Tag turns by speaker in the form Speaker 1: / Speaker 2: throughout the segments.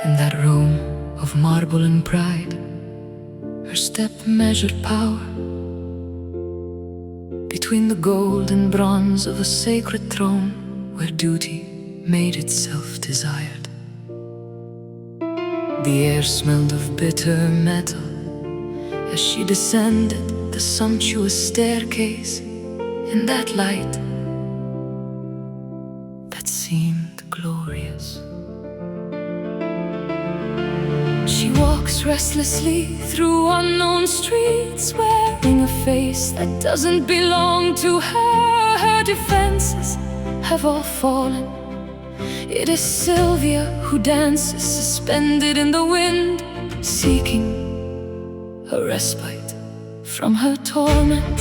Speaker 1: In that room of marble and pride, her step measured power between the gold and bronze of a sacred throne where duty made itself desired. The air smelled of bitter metal as she descended the sumptuous staircase in that light that seemed glorious. She walks restlessly through unknown streets, wearing a face that doesn't belong to her. Her defenses have all fallen. It is Sylvia who dances suspended in the wind, seeking a respite from her torment.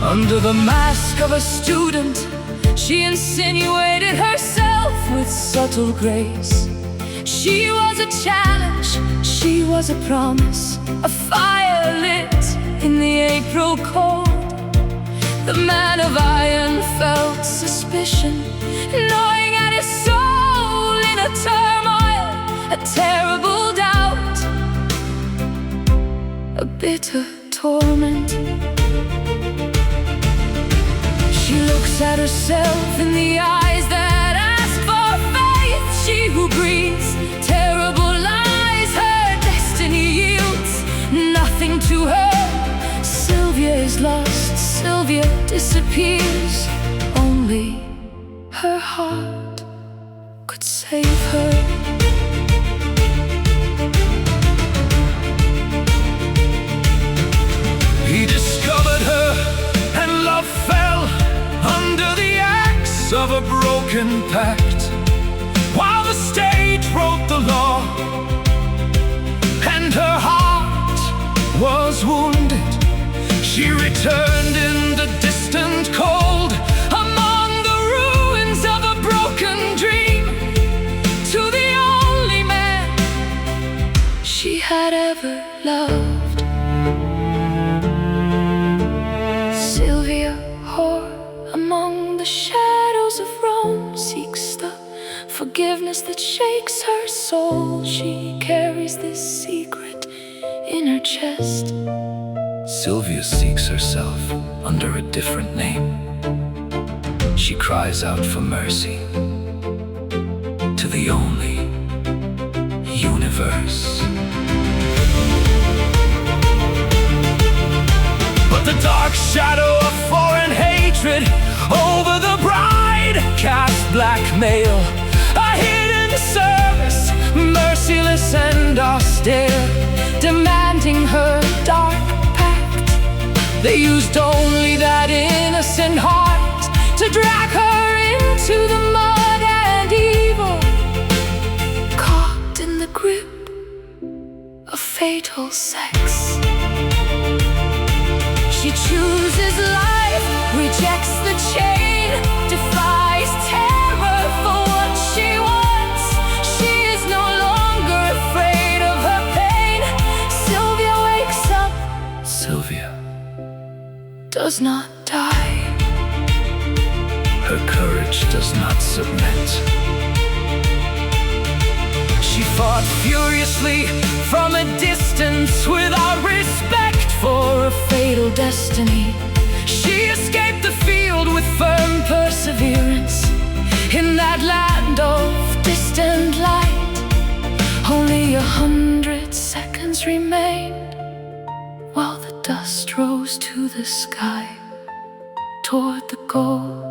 Speaker 1: Under the mask of a student, she insinuated herself with subtle grace. She was a challenge, she was a promise, a fire lit in the April cold. The man of iron felt suspicion, gnawing at his soul in a turmoil, a terrible doubt, a bitter torment. She looks at herself in the eyes that ask for faith. She who breathes terrible lies, her destiny yields nothing to her. Sylvia is lost, Sylvia disappears. Only her heart could save her. He discovered her and love fell under the axe of a broken pact, while the stage wrote the law and her heart was wounded. She returned in the distant cold, among the ruins of a broken dream, to the only man she had ever loved. Sylvia, whore among the shadows of Rome, seeks the forgiveness that shakes her soul. She carries this secret in her chest. Sylvia seeks herself under a different name. She cries out for mercy to the only universe. But the dark shadow of foreign hatred over the bride cast blackmail, a hidden service, merciless and austere, demanding her dark. They used only that innocent heart to drag her into the mud and evil, caught in the grip of fatal sex. She chooses life, rejects the chain, defies terror for what she wants. She is no longer afraid of her pain. Sylvia wakes up. Sylvia does not die. Her courage does not submit. She fought furiously from a distance without respect for a fatal destiny. She escaped the field with firm perseverance. In that land of distant light, only 100 seconds remained, while the dust rose to the sky toward the goal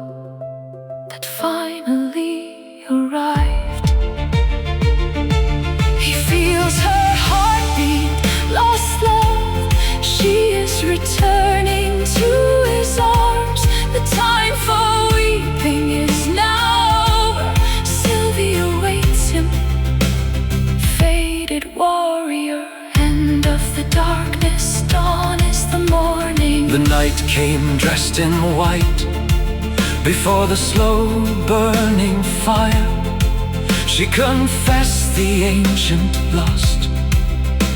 Speaker 1: that finally arrived. He feels her heartbeat, lost love. She is returning to his arms. The time for weeping is now over. Sylvia waits him, faded warrior, end of the darkness, dawn is the morning. The night came dressed in white before the slow burning fire. She confessed the ancient lust,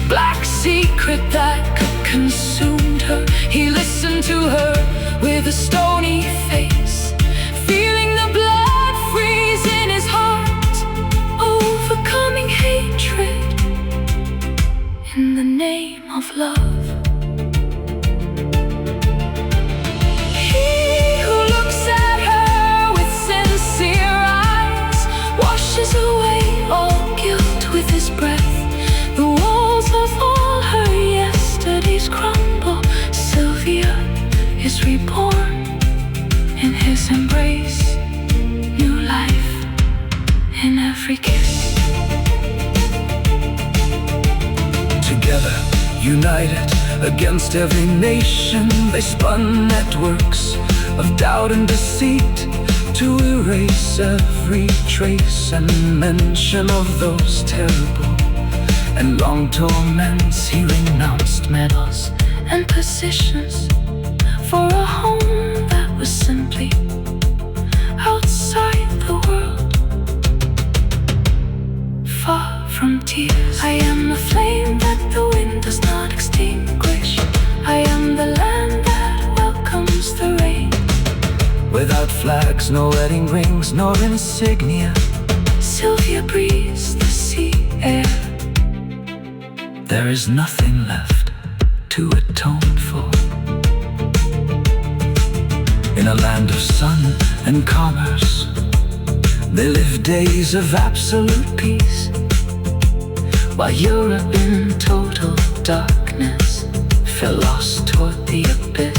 Speaker 1: black secret that consumed her. He listened to her with a stony face, United against every nation, they spun networks of doubt and deceit to erase every trace and mention of those terrible and long torments. He renounced medals and positions for a home that was simply outside the world, far from tears. I am the flame that the wind does not extinguish. I am the land that welcomes the rain. Without flags, no wedding rings, nor insignia, Sylvia breathes the sea air. There is nothing left to atone for. In a land of sun and commerce, they live days of absolute peace, while Europe in total darkness fell lost toward the abyss.